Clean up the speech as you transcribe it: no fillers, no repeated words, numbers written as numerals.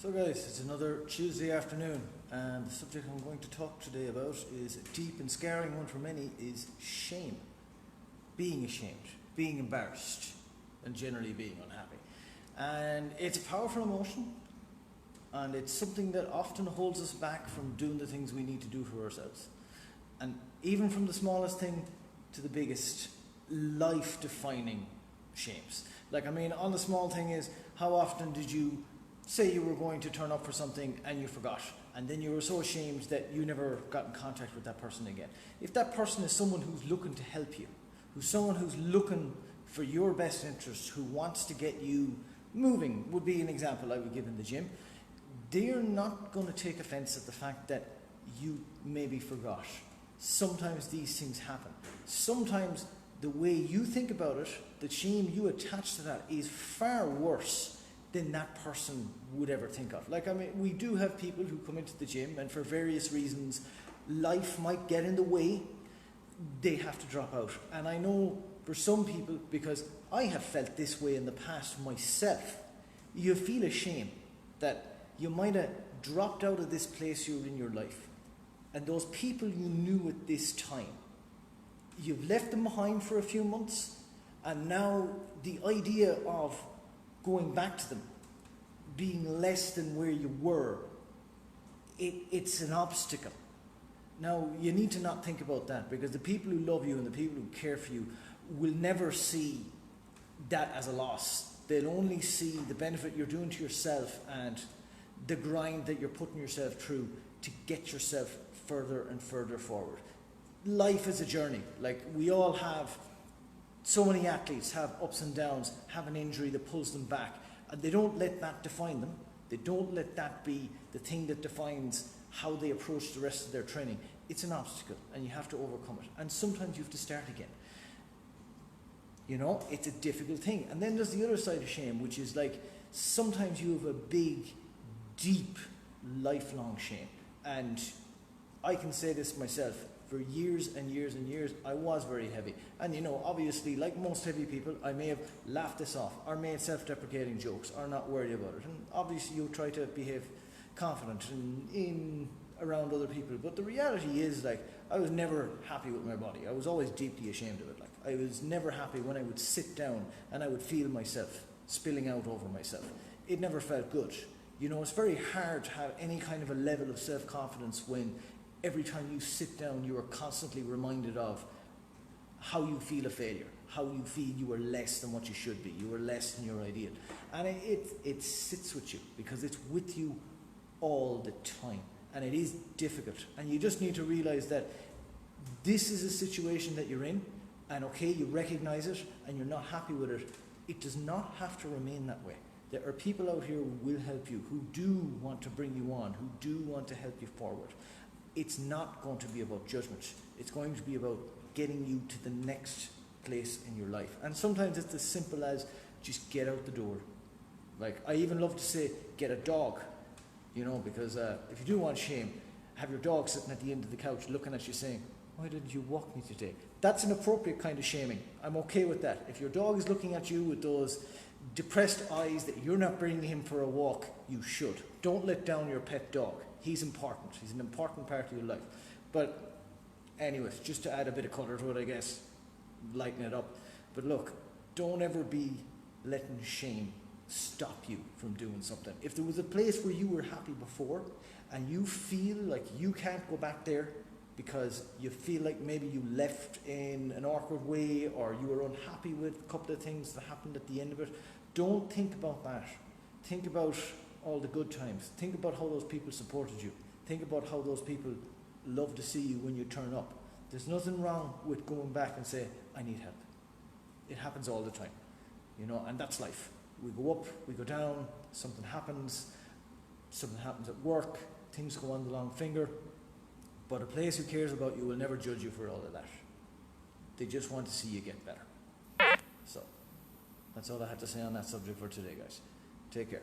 So guys, it's another Tuesday afternoon, and the subject I'm going to talk today about is a deep and scarring one for many, is shame. Being ashamed, being embarrassed, and generally being unhappy. And it's a powerful emotion, and it's something that often holds us back from doing the things we need to do for ourselves. And even from the smallest thing to the biggest, life-defining shames. On the small thing is, how often did you say you were going to turn up for something and you forgot, and then you were so ashamed that you never got in contact with that person again? If that person is someone who's looking to help you, who's someone who's looking for your best interest, who wants to get you moving, would be an example I would give in the gym, they're not going to take offense at the fact that you maybe forgot. Sometimes these things happen. Sometimes the way you think about it, the shame you attach to that, is far worse than that person would ever think of. We do have people who come into the gym and for various reasons, life might get in the way, they have to drop out. And I know for some people, because I have felt this way in the past myself, you feel ashamed that you might have dropped out of this place you're in your life. And those people you knew at this time, you've left them behind for a few months, and now the idea of going back to them, being less than where you were, it's an obstacle. Now, you need to not think about that, because the people who love you and the people who care for you will never see that as a loss. They'll only see the benefit you're doing to yourself and the grind that you're putting yourself through to get yourself further and further forward. Life is a journey. We all have, so many athletes have ups and downs, have an injury that pulls them back, and they don't let that define them. They don't let that be the thing that defines how they approach the rest of their training. It's an obstacle, and you have to overcome it. And sometimes you have to start again. It's a difficult thing. And then there's the other side of shame, which is sometimes you have a big, deep, lifelong shame. And I can say this myself. For years and years and years, I was very heavy. And obviously, like most heavy people, I may have laughed this off, or made self-deprecating jokes, or not worried about it. And obviously, you try to behave confident in around other people. But the reality is, I was never happy with my body. I was always deeply ashamed of it. I was never happy when I would sit down and I would feel myself spilling out over myself. It never felt good. It's very hard to have any kind of a level of self-confidence when every time you sit down, you are constantly reminded of how you feel a failure, how you feel you are less than what you should be, you are less than your ideal. And it sits with you, because it's with you all the time. And it is difficult. And you just need to realize that this is a situation that you're in, and okay, you recognize it, and you're not happy with it. It does not have to remain that way. There are people out here who will help you, who do want to bring you on, who do want to help you forward. It's not going to be about judgment. It's going to be about getting you to the next place in your life. And sometimes it's as simple as just get out the door. I even love to say, get a dog, because if you do want shame, have your dog sitting at the end of the couch looking at you saying, "Why didn't you walk me today?" That's an appropriate kind of shaming. I'm okay with that. If your dog is looking at you with those depressed eyes that you're not bringing him for a walk, you should. Don't let down your pet dog. He's important. He's an important part of your life. But anyways, just to add a bit of colour to it, I guess, lighten it up. But look, don't ever be letting shame stop you from doing something. If there was a place where you were happy before and you feel like you can't go back there because you feel like maybe you left in an awkward way, or you were unhappy with a couple of things that happened at the end of it, don't think about that. Think about all the good times. Think about how those people supported you. Think about how those people love to see you when you turn up. There's nothing wrong with going back and say, "I need help." It happens all the time, and that's life. We go up, we go down, something happens at work, things go on the long finger, but a place who cares about you will never judge you for all of that. They just want to see you get better. So, that's all I had to say on that subject for today, guys. Take care.